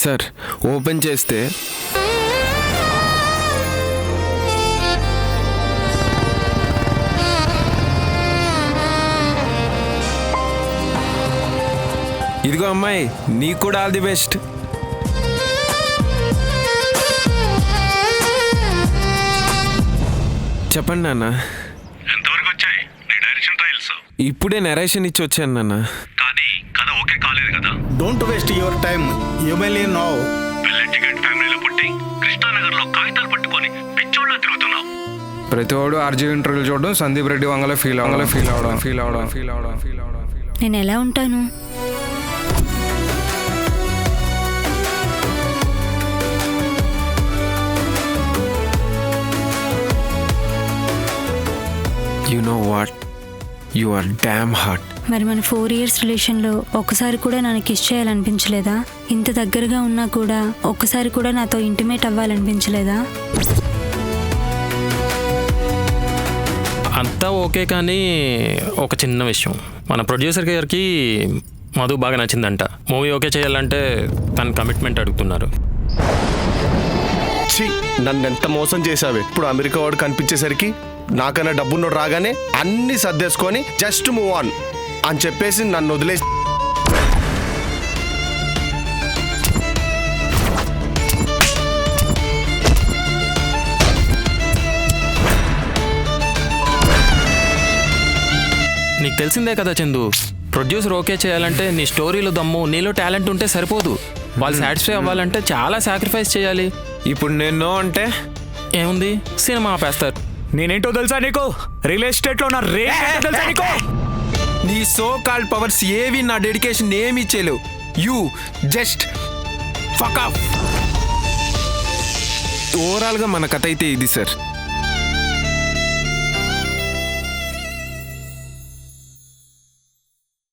Sir open చేస్తే ఇదిగో అమ్మాయి, నీకు కూడా ఆల్ ది బెస్ట్. చెప్పండి నాన్న. ఎంతవరకు వచ్చాయి నీ డైరెక్షన్ ట్రయల్స్? ఇప్పుడే నరేషన్ ఇచ్చి వచ్చాను నాన్న. కానీ కథ ఓకే కాలేదు కదా. Don't waste your time. You may leave now. పెళ్ళెట్టిగెట్ ఫ్యామిలీలో పుట్టి కృష్ణానగర్ లో కాగితాలు పట్టుకొని పిచ్చోళ్ళ తిరుగుతున్నావు. ప్రతివాడు ఆర్జీ ఇంటర్వ్యూలు చూడడం, సందీప్ రెడ్డి వంగలో ఫీల్ అవడం. నేను ఎలా ఉంటాను? You know what, you are damn hot. మరి మన 4 years రిలేషన్లో ఒక్కసారి కూడా నన్ను కిస్ చేయాలనిపించలేదా? ఇంత దగ్గరగా ఉన్నా కూడా ఒక్కసారి కూడా నాతో ఇంటిమేట్ అవ్వాలనిపించలేదా? అంతా ఓకే, కానీ ఒక చిన్న విషయం. మన ప్రొడ్యూసర్ గారికి మధు బాగా నచ్చిందంట. మూవీ ఓకే చేయాలంటే తన కమిట్మెంట్ అడుగుతున్నారు. ఛీ, నన్ను ఎంత మోసం చేసావే. ఇప్పుడు అమెరికా వాడు కనిపించేసరికి నాకన్నా డబ్బున్నోడు రాగానే అన్ని సర్దేసుకొని జస్ట్ మూవ్ ఆన్ అని చెప్పేసి నన్ను వదిలేసి నీకు తెలిసిందే కదా చందు, ప్రొడ్యూసర్ ఓకే చేయాలంటే నీ స్టోరీలో దమ్ము, నీలో టాలెంట్ ఉంటే సరిపోదు. వాళ్ళు సాటిస్ఫై అవ్వాలంటే చాలా సాక్రిఫైస్ చేయాలి. ఇప్పుడు నేను నో అంటే ఏముంది, సినిమా ఆపేస్తారు. నేనేంటో తెలుసా నీకు? రియల్ ఎస్టేట్ లో నా రేట్ ఏంటో తెలుసా నీకు? నీ సో కాల్డ్ పవర్స్ ఏవి నా డెడికేషన్ ఏమి ఇచ్చేలేవు. You just fuck off. ఓవరాల్గా మన కథ అయితే ఇది సార్.